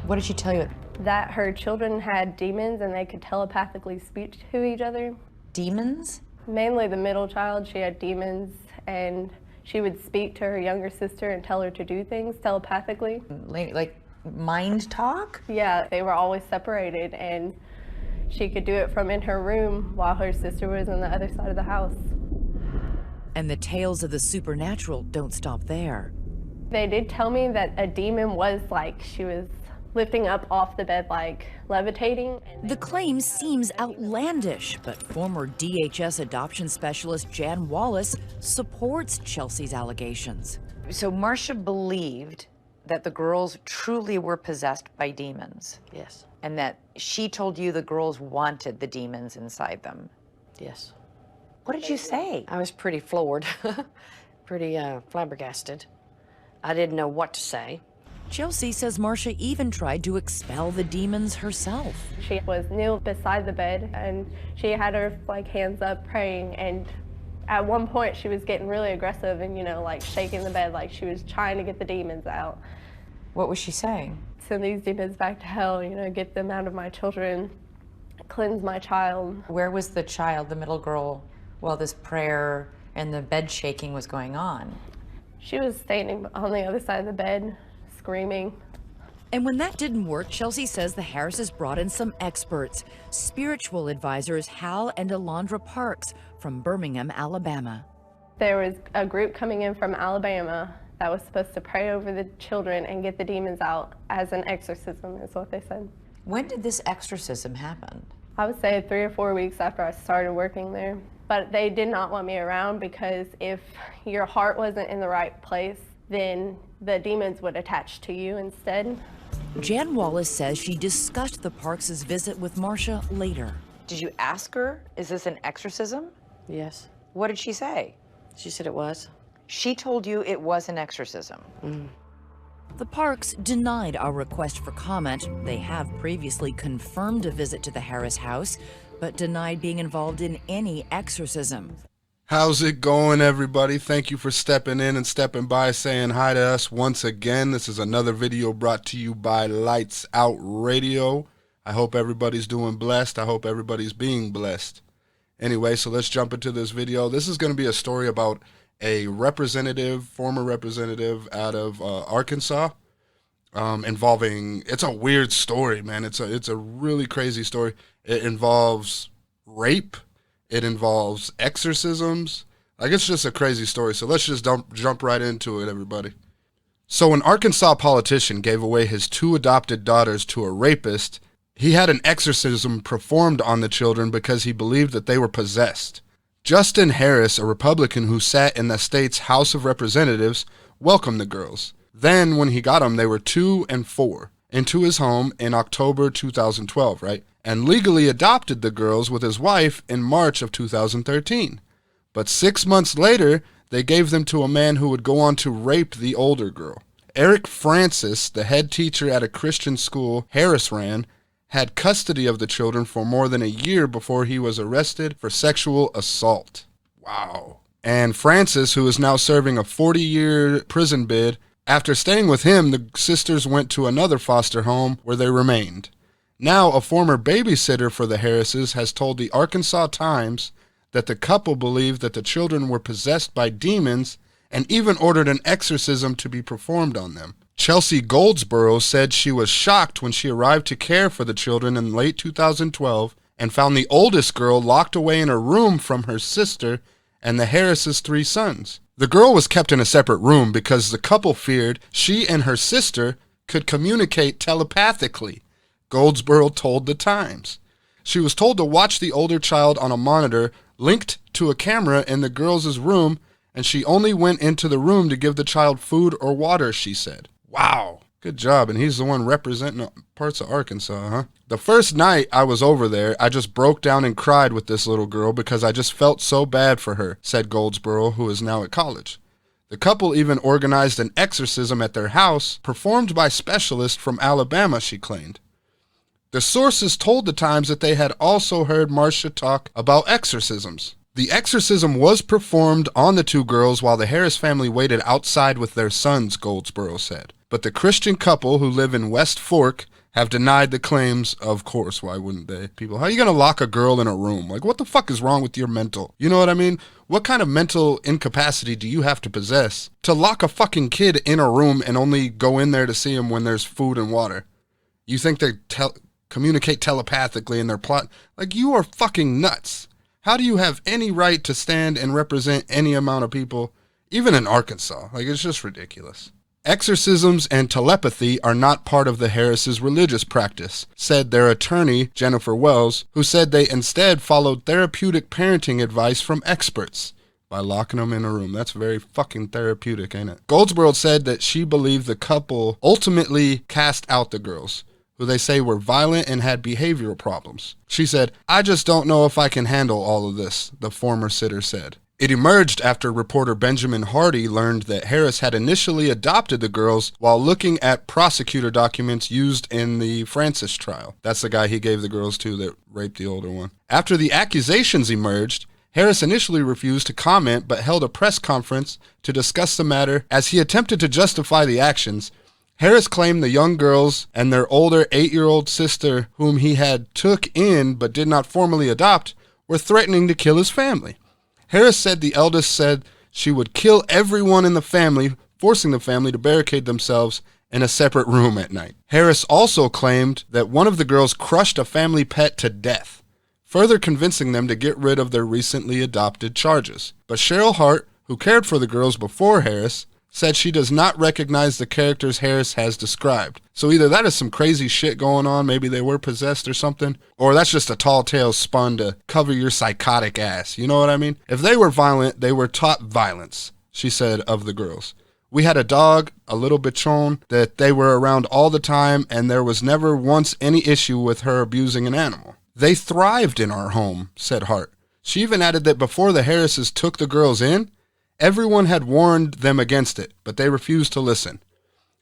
What did she tell you? That her children had demons and they could telepathically speak to each other. Demons? Mainly the middle child, she had demons, and she would speak to her younger sister and tell her to do things telepathically. Like mind talk? Yeah, they were always separated, and she could do it from in her room while her sister was on the other side of the house. And the tales of the supernatural don't stop there. They did tell me that a demon was like, she was lifting up off the bed, like levitating. The claim seems outlandish, but former DHS adoption specialist Jan Wallace supports Chelsea's allegations. So Marcia believed that the girls truly were possessed by demons. Yes. And that she told you the girls wanted the demons inside them. Yes. What did you say? I was pretty floored, pretty flabbergasted. I didn't know what to say. Chelsea says Marcia even tried to expel the demons herself. She was kneel beside the bed, and she had her like hands up praying, and at one point she was getting really aggressive and, you know, like shaking the bed like she was trying to get the demons out. What was she saying? Send these demons back to hell, you know, get them out of my children, cleanse my child. Where was the child, the middle girl, while this prayer and the bed shaking was going on? She was standing on the other side of the bed, screaming. And when that didn't work, Chelsea says the Harrises brought in some experts, spiritual advisors Hal and Alondra Parks from Birmingham, Alabama. There was a group coming in from Alabama that was supposed to pray over the children and get the demons out as an exorcism, is what they said. When did this exorcism happen? I would say 3 or 4 weeks after I started working there. But they did not want me around because if your heart wasn't in the right place, then the demons would attach to you instead. Jan Wallace says she discussed the Parks' visit with Marcia later. Did you ask her, is this an exorcism? Yes. What did she say? She said it was. She told you it was an exorcism. The Parks denied our request for comment. They have previously confirmed a visit to the Harris house, but denied being involved in any exorcism. How's it going, everybody? Thank you for stepping in and stepping by, saying hi to us once again. This is another video brought to you by Lights Out Radio. I hope everybody's doing blessed. I hope everybody's being blessed. Anyway, so let's jump into this video. This is going to be a story about a former representative out of Arkansas, involving, it's a weird story, man. It's a really crazy story. It involves rape. It involves exorcisms. Like, it's just a crazy story. So let's just jump right into it, everybody. So an Arkansas politician gave away his 2 adopted daughters to a rapist. He had an exorcism performed on the children because he believed that they were possessed. Justin Harris, a Republican who sat in the state's House of Representatives, welcomed the girls. Then, when he got them, they were 2 and 4, into his home in October 2012, right? And legally adopted the girls with his wife in March of 2013. But 6 months later, they gave them to a man who would go on to rape the older girl. Eric Francis, the head teacher at a Christian school Harris ran, had custody of the children for more than a year before he was arrested for sexual assault. Wow. And Francis, who is now serving a 40-year prison bid, after staying with him, the sisters went to another foster home where they remained. Now, a former babysitter for the Harrises has told the Arkansas Times that the couple believed that the children were possessed by demons and even ordered an exorcism to be performed on them. Chelsea Goldsboro said she was shocked when she arrived to care for the children in late 2012 and found the oldest girl locked away in a room from her sister and the Harrises' 3 sons. The girl was kept in a separate room because the couple feared she and her sister could communicate telepathically, Goldsboro told the Times. She was told to watch the older child on a monitor linked to a camera in the girls' room, and she only went into the room to give the child food or water, she said. Wow, good job. And he's the one representing parts of Arkansas, huh? The first night I was over there, I just broke down and cried with this little girl because I just felt so bad for her, said Goldsboro, who is now at college. The couple even organized an exorcism at their house, performed by specialists from Alabama, she claimed. The sources told the Times that they had also heard Marcia talk about exorcisms. The exorcism was performed on the two girls while the Harris family waited outside with their sons, Goldsboro said. But the Christian couple who live in West Fork have denied the claims. Of course, why wouldn't they? People, how are you going to lock a girl in a room? Like, what the fuck is wrong with your mental? You know what I mean? What kind of mental incapacity do you have to possess to lock a fucking kid in a room and only go in there to see him when there's food and water? You think they communicate telepathically in their plot? Like, you are fucking nuts. How do you have any right to stand and represent any amount of people, even in Arkansas? Like, it's just ridiculous. Exorcisms and telepathy are not part of the Harris's religious practice, said their attorney, Jennifer Wells, who said they instead followed therapeutic parenting advice from experts by locking them in a room. That's very fucking therapeutic, ain't it? Goldsboro said that she believed the couple ultimately cast out the girls, who they say were violent and had behavioral problems. She said, "I just don't know if I can handle all of this," the former sitter said. It emerged after reporter Benjamin Hardy learned that Harris had initially adopted the girls while looking at prosecutor documents used in the Francis trial. That's the guy he gave the girls to that raped the older one. After the accusations emerged, Harris initially refused to comment but held a press conference to discuss the matter as he attempted to justify the actions. Harris claimed the young girls and their older 8-year-old sister, whom he had took in but did not formally adopt, were threatening to kill his family. Harris said the eldest said she would kill everyone in the family, forcing the family to barricade themselves in a separate room at night. Harris also claimed that one of the girls crushed a family pet to death, further convincing them to get rid of their recently adopted charges. But Cheryl Hart, who cared for the girls before Harris, said she does not recognize the characters Harris has described. So either that is some crazy shit going on, maybe they were possessed or something, or that's just a tall tale spun to cover your psychotic ass. You know what I mean? If they were violent, they were taught violence, she said of the girls. We had a dog, a little bichon, that they were around all the time, and there was never once any issue with her abusing an animal. They thrived in our home, said Hart. She even added that before the Harrises took the girls in, everyone had warned them against it, but they refused to listen.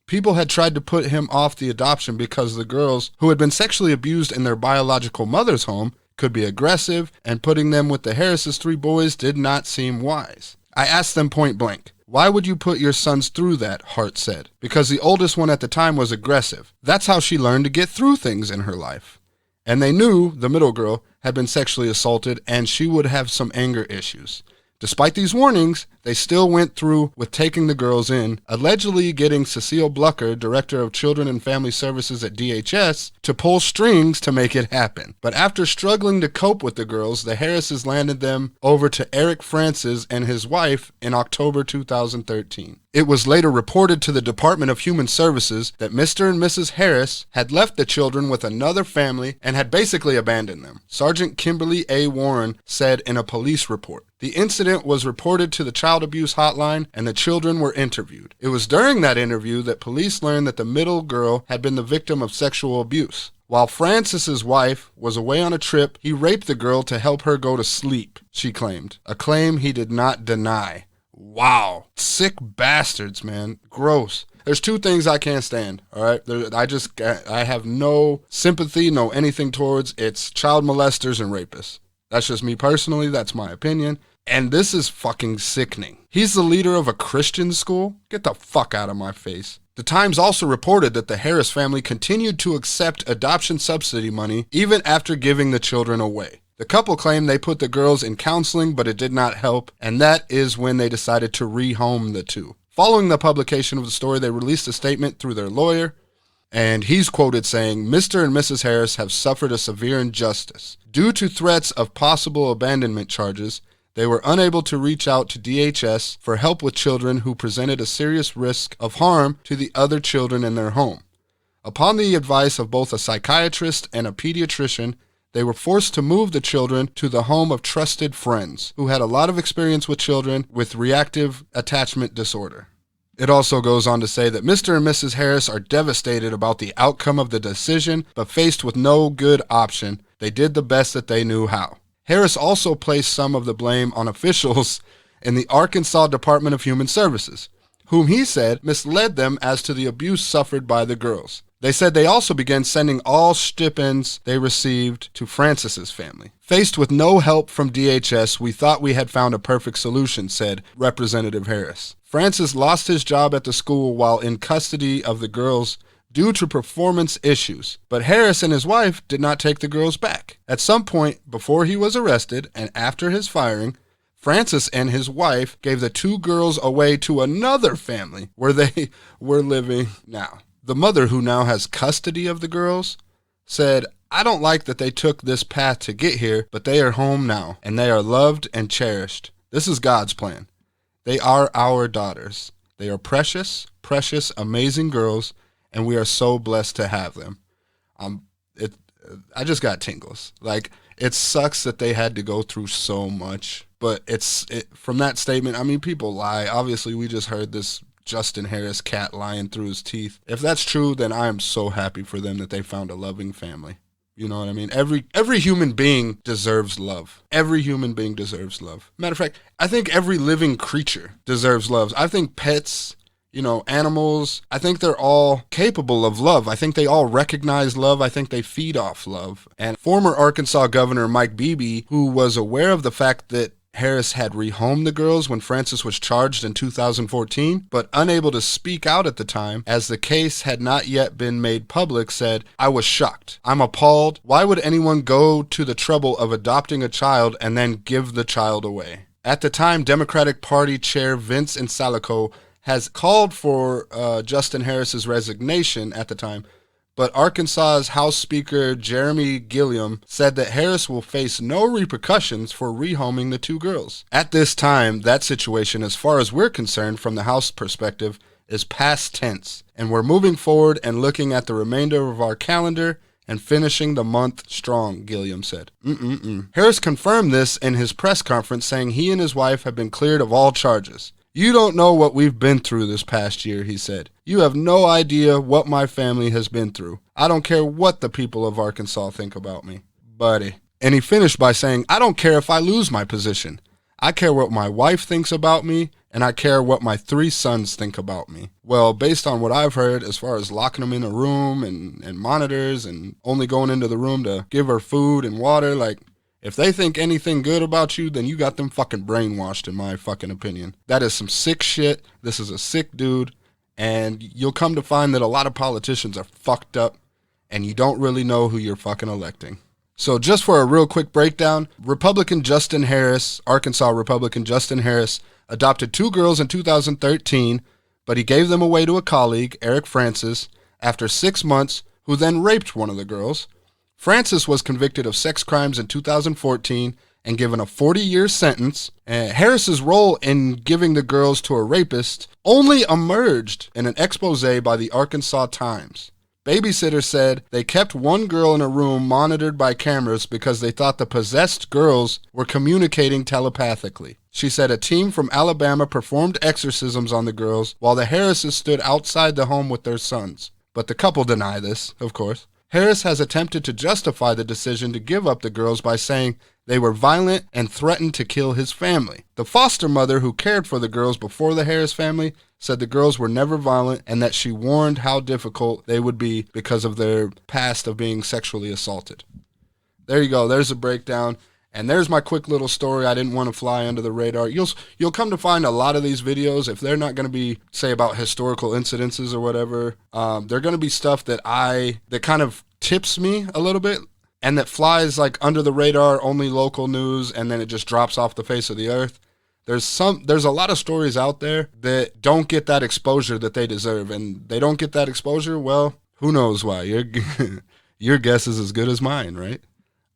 People had tried to put him off the adoption because the girls, who had been sexually abused in their biological mother's home, could be aggressive, and putting them with the Harrises' 3 boys did not seem wise. I asked them point blank, "Why would you put your sons through that?" Hart said. "Because the oldest one at the time was aggressive. That's how she learned to get through things in her life. And they knew the middle girl had been sexually assaulted and she would have some anger issues. Despite these warnings, they still went through with taking the girls in, allegedly getting Cecile Blucker, Director of Children and Family Services at DHS, to pull strings to make it happen. But after struggling to cope with the girls, the Harrises landed them over to Eric Francis and his wife in October 2013. It was later reported to the Department of Human Services that Mr. and Mrs. Harris had left the children with another family and had basically abandoned them. Sergeant Kimberly A. Warren said in a police report. The incident was reported to the child abuse hotline and the children were interviewed. It was during that interview that police learned that the middle girl had been the victim of sexual abuse. While Francis's wife was away on a trip, he raped the girl to help her go to sleep, she claimed, a claim he did not deny. Wow. Sick bastards, man. Gross. There's 2 things I can't stand, all right? I have no sympathy, no anything towards. It's child molesters and rapists. That's just me personally. That's my opinion. And this is fucking sickening. He's the leader of a Christian school? Get the fuck out of my face. The Times also reported that the Harris family continued to accept adoption subsidy money even after giving the children away. The couple claimed they put the girls in counseling, but it did not help, and that is when they decided to rehome the 2. Following the publication of the story, they released a statement through their lawyer, and he's quoted saying, "Mr. and Mrs. Harris have suffered a severe injustice. Due to threats of possible abandonment charges, they were unable to reach out to DHS for help with children who presented a serious risk of harm to the other children in their home. Upon the advice of both a psychiatrist and a pediatrician, they were forced to move the children to the home of trusted friends who had a lot of experience with children with reactive attachment disorder." It also goes on to say that Mr. and Mrs. Harris are devastated about the outcome of the decision, but faced with no good option, they did the best that they knew how. Harris also placed some of the blame on officials in the Arkansas Department of Human Services, whom he said misled them as to the abuse suffered by the girls. They said they also began sending all stipends they received to Francis's family. Faced with no help from DHS, we thought we had found a perfect solution, said Representative Harris. Francis lost his job at the school while in custody of the girls due to performance issues, but Harris and his wife did not take the girls back. At some point before he was arrested and after his firing, Francis and his wife gave the 2 girls away to another family where they were living now. The mother, who now has custody of the girls, said, "I don't like that they took this path to get here, but they are home now, and they are loved and cherished. This is God's plan. They are our daughters. They are precious, precious, amazing girls, and we are so blessed to have them." I just got tingles. Like, it sucks that they had to go through so much, but from that statement, I mean, people lie. Obviously, we just heard this Justin Harris cat lying through his teeth. If that's true, then I am so happy for them that they found a loving family. You know what I mean? Every human being deserves love. Every human being deserves love. Matter of fact, I think every living creature deserves love. I think pets, animals, I think they're all capable of love. I think they all recognize love. I think they feed off love. And former Arkansas Governor Mike Beebe, who was aware of the fact that Harris had rehomed the girls when Francis was charged in 2014, but unable to speak out at the time as the case had not yet been made public, said, "I was shocked. I'm appalled. Why would anyone go to the trouble of adopting a child and then give the child away?" At the time, Democratic Party Chair Vince Insalico has called for Justin Harris's resignation at the time, but Arkansas's House Speaker Jeremy Gilliam said that Harris will face no repercussions for rehoming the 2 girls. At this time, that situation, as far as we're concerned from the House perspective, is past tense, and we're moving forward and looking at the remainder of our calendar and finishing the month strong, Gilliam said. Harris confirmed this in his press conference, saying he and his wife have been cleared of all charges. "You don't know what we've been through this past year," he said. "You have no idea what my family has been through. I don't care what the people of Arkansas think about me, buddy." And he finished by saying, "I don't care if I lose my position. I care what my wife thinks about me, and I care what my 3 sons think about me." Well, based on what I've heard, as far as locking them in a room and monitors and only going into the room to give her food and water, like, if they think anything good about you, then you got them fucking brainwashed, in my fucking opinion. That is some sick shit. This is a sick dude. And you'll come to find that a lot of politicians are fucked up, and you don't really know who you're fucking electing. So just for a real quick breakdown, Arkansas Republican Justin Harris, adopted 2 girls in 2013, but he gave them away to a colleague, Eric Francis, after 6 months, who then raped one of the girls. Francis was convicted of sex crimes in 2014 and given a 40-year sentence. Harris's role in giving the girls to a rapist only emerged in an expose by the Arkansas Times. Babysitters said they kept one girl in a room monitored by cameras because they thought the possessed girls were communicating telepathically. She said a team from Alabama performed exorcisms on the girls while the Harrises stood outside the home with their sons. But the couple deny this, of course. Harris has attempted to justify the decision to give up the girls by saying they were violent and threatened to kill his family. The foster mother who cared for the girls before the Harris family said the girls were never violent and that she warned how difficult they would be because of their past of being sexually assaulted. There you go. There's a breakdown. And there's my quick little story. I didn't want to fly under the radar. You'll come to find a lot of these videos, if they're not going to be, say, about historical incidences or whatever, they're going to be stuff that kind of tips me a little bit and that flies like under the radar, only local news, and then it just drops off the face of the earth. There's a lot of stories out there that don't get that exposure that they deserve, and they don't get that exposure. Well, who knows why? Your guess is as good as mine, right?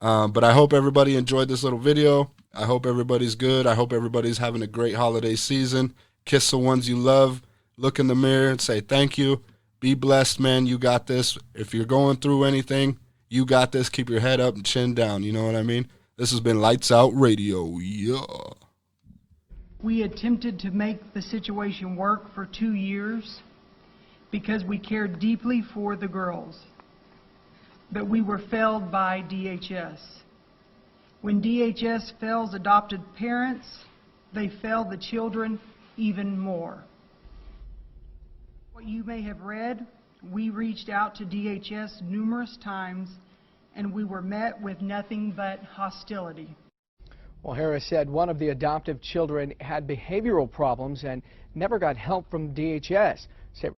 But I hope everybody enjoyed this little video. I hope everybody's good. I hope everybody's having a great holiday season. Kiss the ones you love. Look in the mirror and say thank you. Be blessed, man. You got this. If you're going through anything, you got this. Keep your head up and chin down. You know what I mean? This has been Lights Out Radio. Yeah. We attempted to make the situation work for 2 years because we cared deeply for the girls. But we were failed by DHS. When DHS fails adopted parents, they fail the children even more. What you may have read, we reached out to DHS numerous times, and we were met with nothing but hostility. Well, Harris said one of the adoptive children had behavioral problems and never got help from DHS.